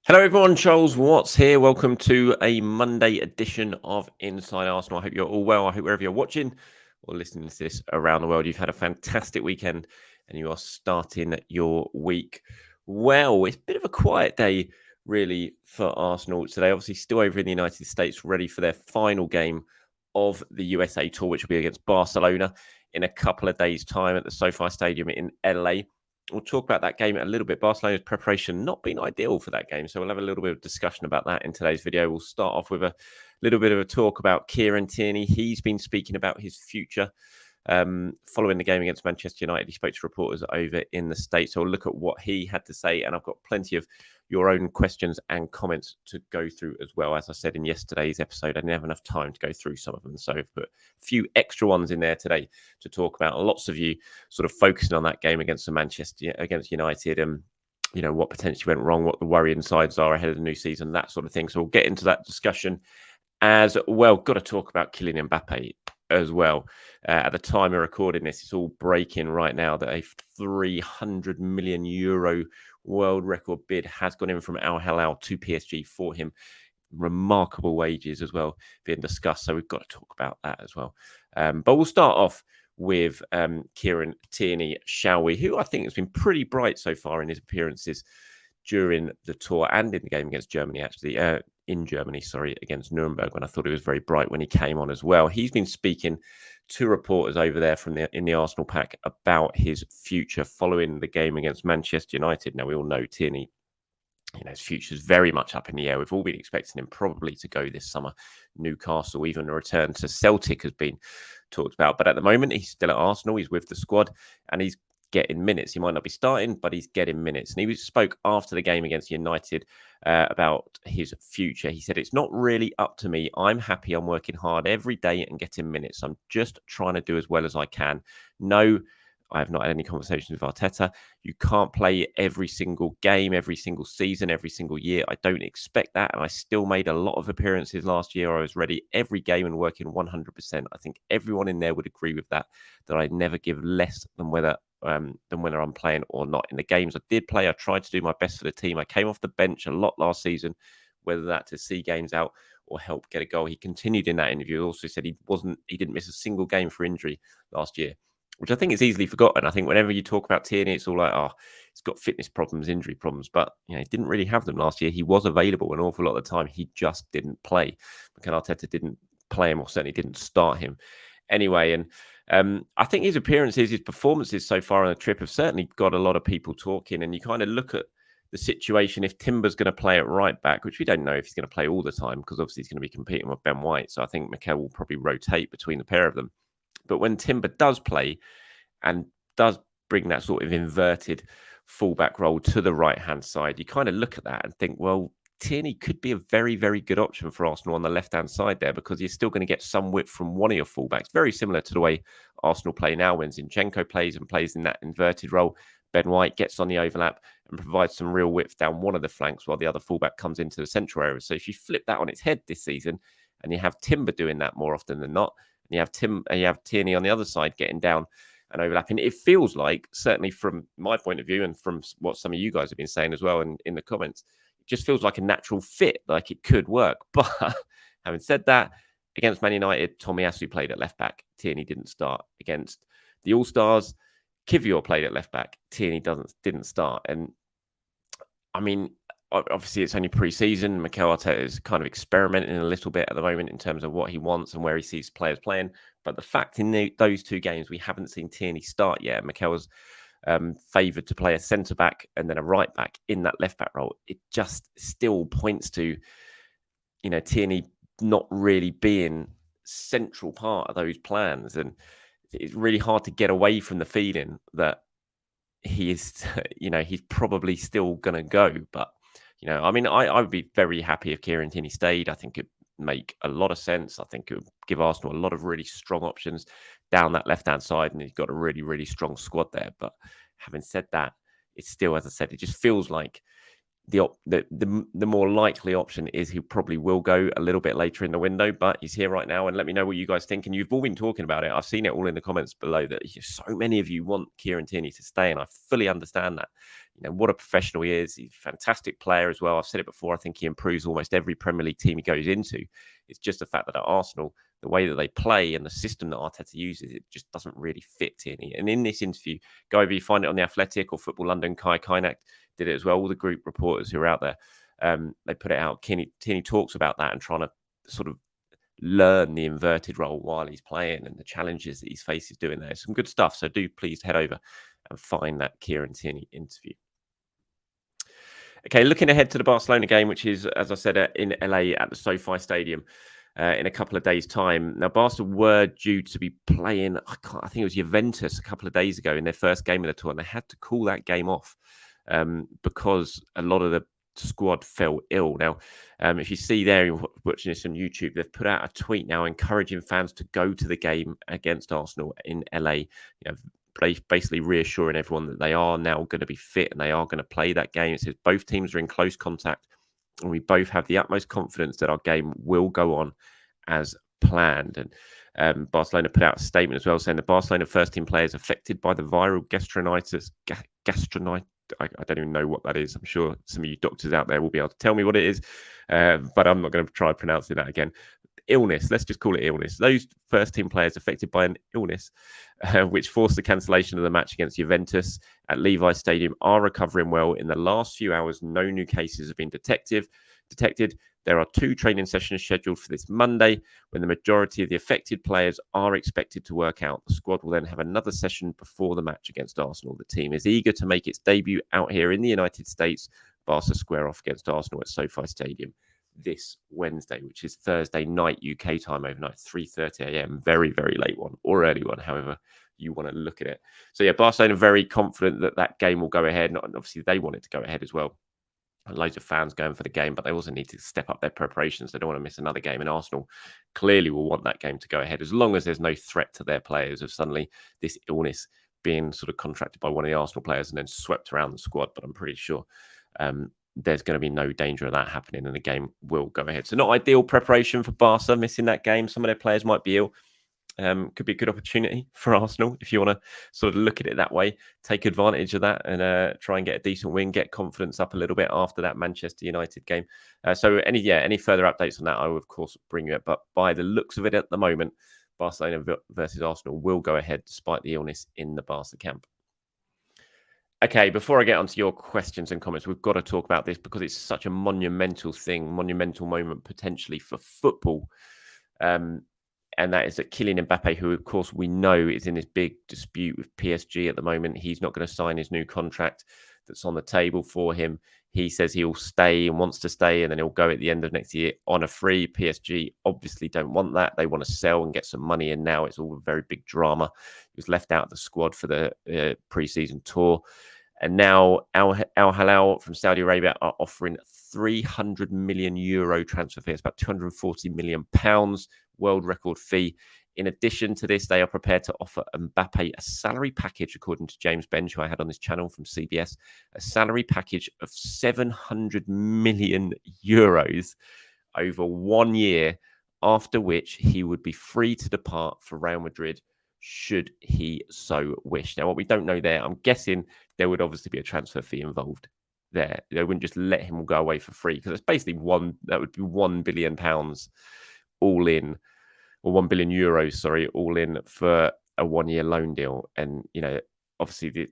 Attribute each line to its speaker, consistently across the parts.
Speaker 1: Hello, everyone. Charles Watts here. Welcome to a Monday edition of Inside Arsenal. I hope you're all well. I hope wherever you're watching or listening to this around the world, you've had a fantastic weekend and you are starting your week well. It's a bit of a quiet day, really, for Arsenal today. Obviously, still over in the United States, ready for their final game of the USA Tour, which will be against Barcelona in a couple of days' time at the SoFi Stadium in LA. We'll talk about that game a little bit. Barcelona's preparation not been ideal for that game, so we'll have a little bit of discussion about that in today's video. We'll start off with a little bit of a talk about Kieran Tierney. He's been speaking about his future following the game against Manchester United. He spoke to reporters over in the States, so we'll look at what he had to say, and I've got plenty of your own questions and comments to go through as well. As I said in yesterday's episode, I didn't have enough time to go through some of them, so I've put a few extra ones in there today to talk about. Lots of you sort of focusing on that game against against United, and what potentially went wrong, what the worrying sides are ahead of the new season, that sort of thing. So we'll get into that discussion as well. Got to talk about Kylian Mbappe as well. At the time of recording this, it's all breaking right now that a 300 million euro world record bid has gone in from Hilal to PSG for him. Remarkable wages as well being discussed. So we've got to talk about that as well. But we'll start off with Kieran Tierney, shall we? Who I think has been pretty bright so far in his appearances during the tour and in the game against Germany, actually. In Germany, against Nuremberg, when I thought he was very bright when he came on as well. He's been speaking to reporters over there in the Arsenal pack about his future following the game against Manchester United. Now, we all know Tierney, his future is very much up in the air. We've all been expecting him probably to go this summer. Newcastle, even a return to Celtic has been talked about. But at the moment, he's still at Arsenal. He's with the squad and he's getting minutes. He might not be starting, but he's getting minutes. And he spoke after the game against United about his future. He said, "It's not really up to me. I'm happy. I'm working hard every day and getting minutes. I'm just trying to do as well as I can. No, I have not had any conversations with Arteta. You can't play every single game, every single season, every single year. I don't expect that. And I still made a lot of appearances last year. I was ready every game and working 100%. I think everyone in there would agree with that I never give less than whether I'm playing or not. In the games I did play, I tried to do my best for the team. I came off the bench a lot last season, whether that to see games out or help get a goal." He continued in that interview. He also said he didn't miss a single game for injury last year, which I think is easily forgotten. I think whenever you talk about Tierney, it's all like, oh, he's got fitness problems, injury problems. But he didn't really have them last year. He was available an awful lot of the time. He just didn't play. Mikel Arteta didn't play him, or certainly didn't start him anyway. And I think his appearances, his performances so far on the trip have certainly got a lot of people talking. And you kind of look at the situation, if Timber's going to play at right back, which we don't know if he's going to play all the time, because obviously he's going to be competing with Ben White. So I think Mikel will probably rotate between the pair of them. But when Timber does play and does bring that sort of inverted fullback role to the right-hand side, you kind of look at that and think, well, Tierney could be a very, very good option for Arsenal on the left-hand side there, because you're still going to get some width from one of your fullbacks. Very similar to the way Arsenal play now when Zinchenko plays in that inverted role. Ben White gets on the overlap and provides some real width down one of the flanks while the other fullback comes into the central area. So if you flip that on its head this season and you have Timber doing that more often than not, and you have Tierney on the other side getting down and overlapping, it feels like, certainly from my point of view and from what some of you guys have been saying as well in the comments, just feels like a natural fit, like it could work. But having said that, against Man United, Tomiyasu played at left back. Tierney didn't start. Against the All-Stars, Kivior played at left back. Tierney didn't start. And I mean, obviously it's only pre-season. Mikel Arteta is kind of experimenting a little bit at the moment in terms of what he wants and where he sees players playing. But the fact in those two games, we haven't seen Tierney start yet. Mikel's favoured to play a centre back and then a right back in that left back role. It just still points to, Tierney not really being central part of those plans, and it's really hard to get away from the feeling that he is, he's probably still going to go. But I would be very happy if Kieran Tierney stayed. I think it make a lot of sense. I think it would give Arsenal a lot of really strong options down that left-hand side, and he's got a really, really strong squad there. But having said that, it's still, as I said, it just feels like the more likely option is he probably will go a little bit later in the window, but he's here right now. And let me know what you guys think. And you've all been talking about it. I've seen it all in the comments below that so many of you want Kieran Tierney to stay, and I fully understand that. What a professional he is. He's a fantastic player as well. I've said it before. I think he improves almost every Premier League team he goes into. It's just the fact that at Arsenal, the way that they play and the system that Arteta uses, it just doesn't really fit Tierney. And in this interview, go over, you find it on The Athletic or Football London, Kai Kainak did it as well. All the group reporters who are out there, they put it out. Tierney talks about that and trying to sort of learn the inverted role while he's playing and the challenges that he's faces doing there. Some good stuff. So do please head over and find that Kieran Tierney interview. Okay, looking ahead to the Barcelona game, which is, as I said, in LA at the SoFi Stadium in a couple of days' time. Now, Barca were due to be playing, I think it was Juventus a couple of days ago in their first game of the tour, and they had to call that game off because a lot of the squad fell ill. Now, if you see there, you're watching this on YouTube, they've put out a tweet now encouraging fans to go to the game against Arsenal in LA. Basically reassuring everyone that they are now going to be fit and they are going to play that game. It says both teams are in close contact and we both have the utmost confidence that our game will go on as planned. And Barcelona put out a statement as well saying the Barcelona first team players affected by the viral gastronitis. I don't even know what that is. I'm sure some of you doctors out there will be able to tell me what it is, but I'm not going to try pronouncing that again. Illness, let's just call it illness. Those first team players affected by an illness, which forced the cancellation of the match against Juventus at Levi Stadium, are recovering well. In the last few hours, no new cases have been detected. There are 2 training sessions scheduled for this Monday, when the majority of the affected players are expected to work out. The squad will then have another session before the match against Arsenal. The team is eager to make its debut out here in the United States. Barca square off against Arsenal at SoFi Stadium this Wednesday, which is Thursday night UK time overnight, 3:30 a.m. Very, very late one or early one, however you want to look at it. So yeah, Barcelona are very confident that that game will go ahead. And obviously they want it to go ahead as well. And loads of fans going for the game, but they also need to step up their preparations. They don't want to miss another game. And Arsenal clearly will want that game to go ahead as long as there's no threat to their players of suddenly this illness being sort of contracted by one of the Arsenal players and then swept around the squad. But I'm pretty sure there's going to be no danger of that happening and the game will go ahead. So not ideal preparation for Barca, missing that game. Some of their players might be ill. Could be a good opportunity for Arsenal if you want to sort of look at it that way, take advantage of that and try and get a decent win, get confidence up a little bit after that Manchester United game. So any further updates on that, I will of course bring you up. But by the looks of it at the moment, Barcelona versus Arsenal will go ahead despite the illness in the Barca camp. Okay, before I get onto your questions and comments, we've got to talk about this because it's such a monumental thing, monumental moment potentially for football. And that is that Kylian Mbappe, who of course we know is in this big dispute with PSG at the moment. He's not going to sign his new contract that's on the table for him. He says he'll stay and wants to stay, and then he'll go at the end of next year on a free. PSG obviously don't want that. They want to sell and get some money in now. It's all a very big drama. He was left out of the squad for the pre-season tour. And now Al Hilal from Saudi Arabia are offering 300 million euro transfer fee. It's about 240 million pounds, world record fee. In addition to this, they are prepared to offer Mbappe a salary package, according to James Bench, who I had on this channel from CBS, a salary package of 700 million euros over 1 year, after which he would be free to depart for Real Madrid should he so wish. Now, what we don't know there, I'm guessing there would obviously be a transfer fee involved there. They wouldn't just let him go away for free because it's basically that would be £1 billion all in, or 1 billion euros, sorry, all in for a 1 year loan deal. And, obviously the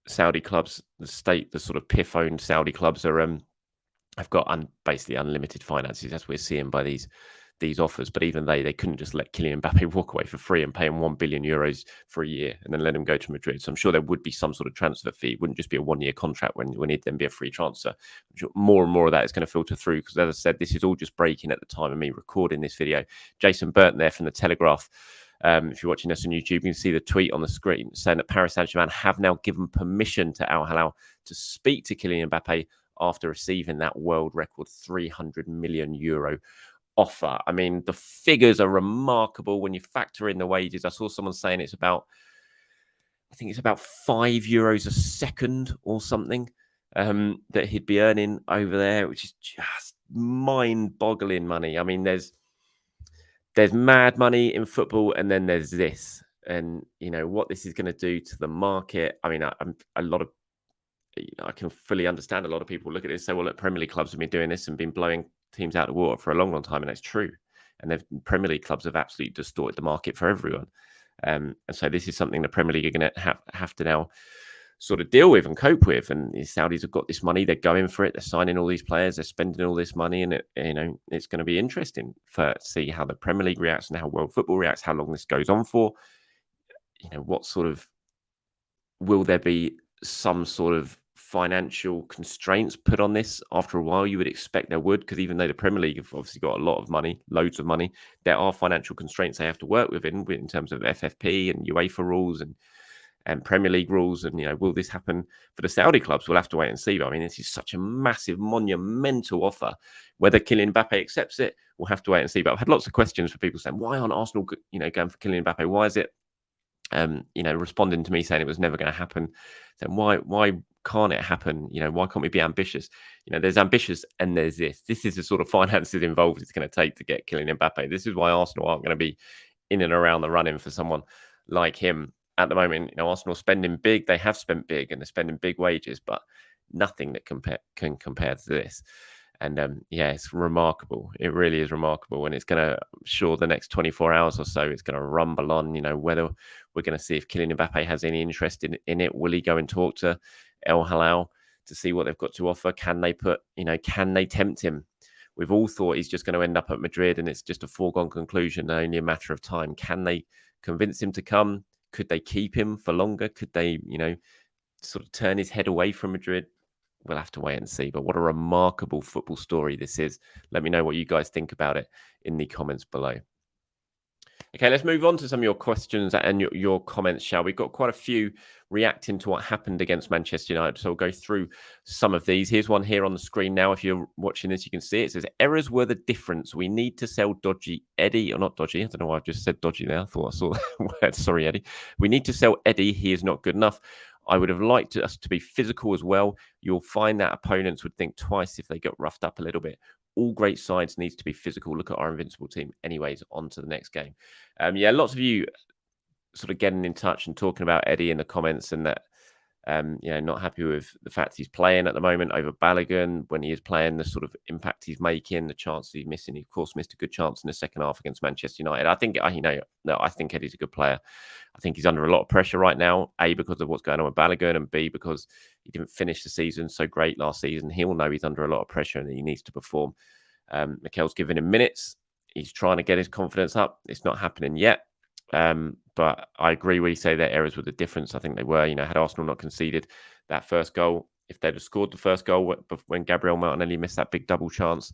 Speaker 1: Saudi clubs, the sort of PIF owned Saudi clubs have got basically unlimited finances, as we're seeing by these offers. But even they couldn't just let Kylian Mbappe walk away for free and pay him 1 billion euros for a year and then let him go to Madrid. So I'm sure there would be some sort of transfer fee. It wouldn't just be a 1 year contract when it'd then be a free transfer. I'm sure more and more of that is going to filter through because, as I said, this is all just breaking at the time of me recording this video. Jason Burton there from The Telegraph. If you're watching this on YouTube, you can see the tweet on the screen saying that Paris Saint-Germain have now given permission to Al Hilal to speak to Kylian Mbappe after receiving that world record 300 million euro offer. I mean, the figures are remarkable when you factor in the wages. I saw someone saying I think it's about €5 a second or something. that he'd be earning over there, which is just mind-boggling money. I mean, there's mad money in football, and then there's this, and what this is going to do to the market. I mean, I'm a lot of I can fully understand a lot of people look at this and say, well, look, Premier League clubs have been doing this and been blowing teams out of the water for a long, long time, and that's true. And the Premier League clubs have absolutely distorted the market for everyone. And so this is something the Premier League are going to have to now sort of deal with and cope with. And the Saudis have got this money; they're going for it. They're signing all these players. They're spending all this money, and it's going to be interesting to see how the Premier League reacts and how world football reacts. How long this goes on for? What sort of will there be some sort of financial constraints put on this after a while? You would expect there would, because even though the Premier League have obviously got a lot of money, loads of money, there are financial constraints they have to work within in terms of FFP and UEFA rules and Premier League rules. And, will this happen for the Saudi clubs? We'll have to wait and see. But I mean, this is such a massive, monumental offer. Whether Kylian Mbappe accepts it, we'll have to wait and see. But I've had lots of questions for people saying, why aren't Arsenal, going for Kylian Mbappe? Why is it responding to me saying it was never going to happen? Then why can't it happen? Why can't we be ambitious? There's ambitious and there's this. This is the sort of finances involved it's going to take to get Kylian Mbappe. This is why Arsenal aren't going to be in and around the running for someone like him at the moment. Arsenal spending big. They have spent big and they're spending big wages, but nothing that can compare to this. And it's remarkable. It really is remarkable. And it's going to, sure, the next 24 hours or so, it's going to rumble on, whether we're going to see if Kylian Mbappe has any interest in it. Will he go and talk to El Hilal to see what they've got to offer? Can they can they tempt him? We've all thought he's just going to end up at Madrid and it's just a foregone conclusion, only a matter of time. Can they convince him to come? Could they keep him for longer? Could they, sort of turn his head away from Madrid? We'll have to wait and see. But what a remarkable football story this is. Let me know what you guys think about it in the comments below. Okay, let's move on to some of your questions and your comments, shall we? We've got quite a few reacting to what happened against Manchester United. So we'll go through some of these. Here's one here on the screen now. If you're watching this, you can see it. It says, errors were the difference. We need to sell dodgy Eddie, or not dodgy. I don't know why I've just said dodgy there. I thought I saw that word. Sorry, Eddie. We need to sell Eddie. He is not good enough. I would have liked us to be physical as well. You'll find that opponents would think twice if they got roughed up a little bit. All great sides needs to be physical. Look at our invincible team. Anyways, on to the next game. Lots of you sort of getting in touch and talking about Eddie in the comments, and that not happy with the fact he's playing at the moment over Balogun. When he is playing, the sort of impact he's making, the chances he's missing. He of course missed a good chance in the second half against Manchester United. I think I think Eddie's a good player. I think he's under a lot of pressure right now, A, because of what's going on with Balogun, and B, because he didn't finish the season so great last season. He'll know he's under a lot of pressure and he needs to perform. Mikel's giving him minutes. He's trying to get his confidence up. It's not happening yet. But I agree when you say their errors were the difference. I think they were. Had Arsenal not conceded that first goal, if they'd have scored the first goal when Gabriel Martinelli missed that big double chance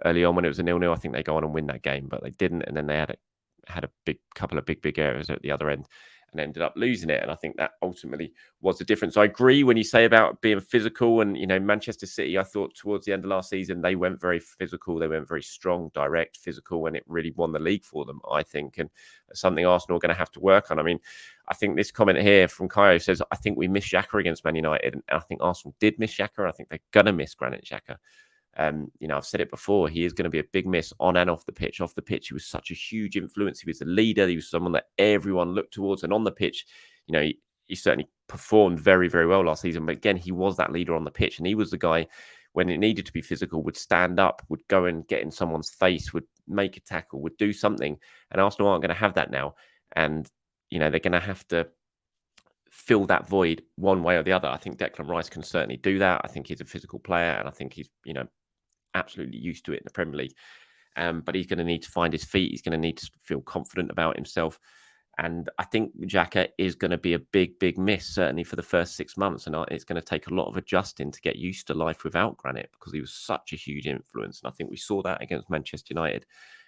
Speaker 1: early on when it was a 0-0, I think they go on and win that game. But they didn't, and then they had a big couple of big errors at the other end and ended up losing it. And I think that ultimately was the difference. I agree when you say about being physical, and Manchester City, I thought towards the end of last season they went very physical, they went very strong, direct, physical, and it really won the league for them, I think. And that's something Arsenal are going to have to work on. I mean, I think this comment here from Kaio says, I think we missed Xhaka against Man United, and I think Arsenal did miss Xhaka. I think they're going to miss Granit Xhaka. I've said it before, he is going to be a big miss on and off the pitch. Off the pitch, he was such a huge influence. He was a leader. He was someone that everyone looked towards. And on the pitch, he certainly performed very, very well last season. But again, he was that leader on the pitch. And he was the guy, when it needed to be physical, would stand up, would go and get in someone's face, would make a tackle, would do something. And Arsenal aren't going to have that now. And, they're going to have to fill that void one way or the other. I think Declan Rice can certainly do that. I think he's a physical player, and I think he's, absolutely used to it in the Premier League. But he's going to need to find his feet. He's going to need to feel confident about himself. And I think Xhaka is going to be a big miss, certainly for the first 6 months. And it's going to take a lot of adjusting to get used to life without Granit, because he was such a huge influence. And I think we saw that against Manchester United.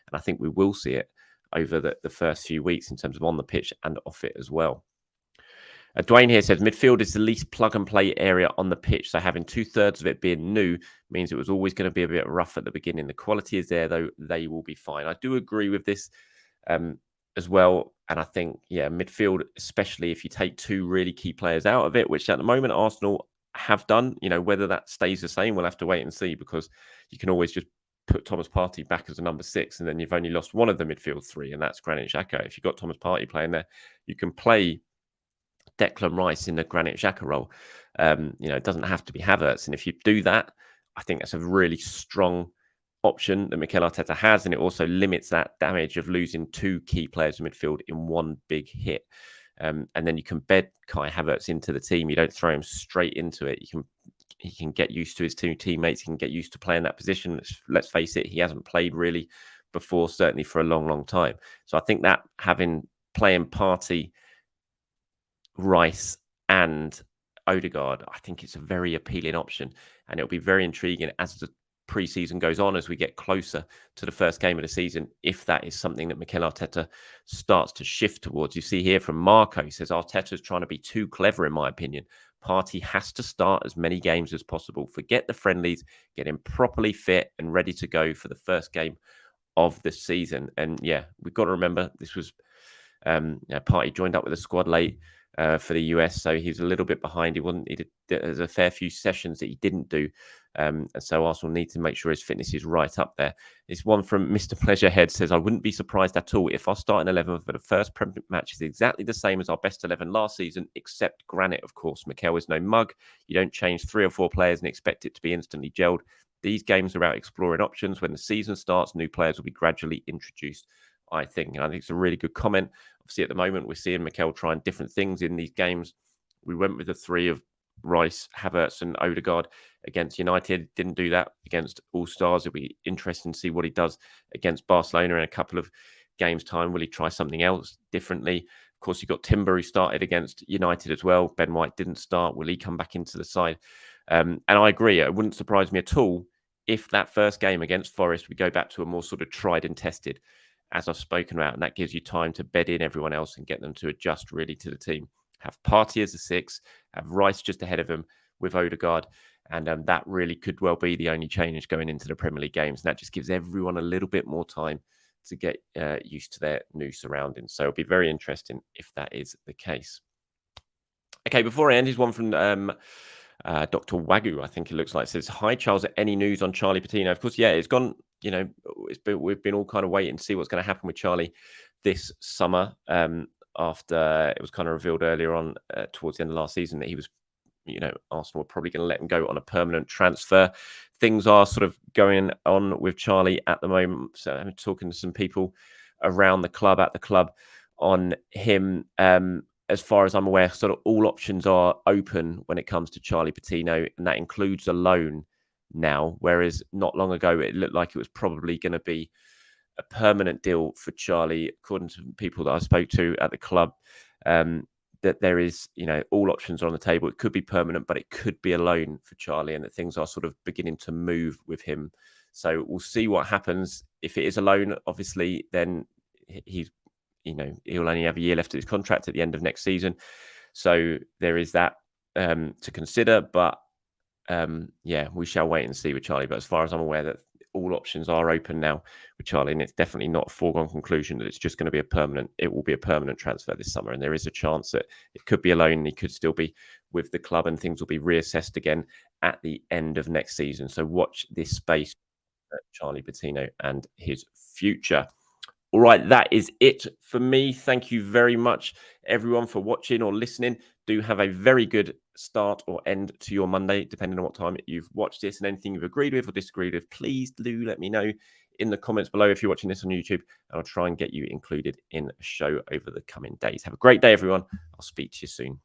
Speaker 1: And I think we will see it over the first few weeks in terms of on the pitch and off it as well. Dwayne here says, midfield is the least plug-and-play area on the pitch, so having 2/3 of it being new means it was always going to be a bit rough at the beginning. The quality is there, though. They will be fine. I do agree with this as well, and I think, midfield, especially if you take two really key players out of it, which at the moment Arsenal have done. Whether that stays the same, we'll have to wait and see, because you can always just put Thomas Partey back as a number 6, and then you've only lost one of the midfield 3, and that's Granit Xhaka. If you've got Thomas Partey playing there, you can play Declan Rice in the Granit Xhaka role. It doesn't have to be Havertz. And if you do that, I think that's a really strong option that Mikel Arteta has. And it also limits that damage of losing 2 key players in midfield in one big hit. And then you can bed Kai Havertz into the team. You don't throw him straight into it. He can get used to his 2 teammates. He can get used to playing that position. Let's face it, he hasn't played really before, certainly for a long, long time. So I think that playing Partey, Rice and Odegaard, I think it's a very appealing option, and it'll be very intriguing as the pre-season goes on, as we get closer to the first game of the season, if that is something that Mikel Arteta starts to shift towards. You see here from Marco, he says Arteta's trying to be too clever, in my opinion. Partey has to start as many games as possible. Forget the friendlies, get him properly fit and ready to go for the first game of the season. And yeah, we've got to remember this was Partey joined up with the squad late for the US, so he's a little bit behind. There's a fair few sessions that he didn't do, and so Arsenal need to make sure his fitness is right up there. This one from Mr. Pleasurehead says, I wouldn't be surprised at all if our starting 11 for the first Premier match is exactly the same as our best 11 last season, except Granit, of course. Mikel is no mug. You don't change 3 or 4 players and expect it to be instantly gelled. These games are about exploring options. When the season starts, new players will be gradually introduced, I think. And I think it's a really good comment. Obviously, at the moment, we're seeing Mikel trying different things in these games. We went with the 3 of Rice, Havertz and Odegaard against United. Didn't do that against All-Stars. It'll be interesting to see what he does against Barcelona in a couple of games' time. Will he try something else differently? Of course, you've got Timber, who started against United as well. Ben White didn't start. Will he come back into the side? And I agree. It wouldn't surprise me at all if that first game against Forest, we go back to a more sort of tried and tested, as I've spoken about, and that gives you time to bed in everyone else and get them to adjust really to the team. Have Partey as a 6, have Rice just ahead of him with Odegaard, and that really could well be the only change going into the Premier League games. And that just gives everyone a little bit more time to get used to their new surroundings. So it'll be very interesting if that is the case. Okay, before I end, here's one from Dr. Wagyu, I think it looks like. It says, hi, Charles, any news on Charlie Patino? Of course, yeah, it's gone, we've been all kind of waiting to see what's going to happen with Charlie this summer, after it was kind of revealed earlier on towards the end of last season that he was, Arsenal were probably going to let him go on a permanent transfer. Things are sort of going on with Charlie at the moment. So I'm talking to some people around the club, at the club, on him. As far as I'm aware, sort of all options are open when it comes to Charlie Patino, and that includes a loan now, whereas not long ago it looked like it was probably going to be a permanent deal for Charlie, according to people that I spoke to at the club. That there is, all options are on the table. It could be permanent, but it could be a loan for Charlie, and that things are sort of beginning to move with him. So we'll see what happens. If it is a loan, obviously, then he's, he'll only have a year left of his contract at the end of next season. So there is that to consider. But yeah, we shall wait and see with Charlie. But as far as I'm aware, that all options are open now with Charlie, and it's definitely not a foregone conclusion that it's just going to be it will be a permanent transfer this summer. And there is a chance that it could be a loan and he could still be with the club, and things will be reassessed again at the end of next season. So watch this space, Charlie Patino and his future. All right, that is it for me. Thank you very much, everyone, for watching or listening. Do have a very good start or end to your Monday, depending on what time you've watched this. And anything you've agreed with or disagreed with, please do let me know in the comments below if you're watching this on YouTube, and I'll try and get you included in a show over the coming days. Have a great day, everyone. I'll speak to you soon.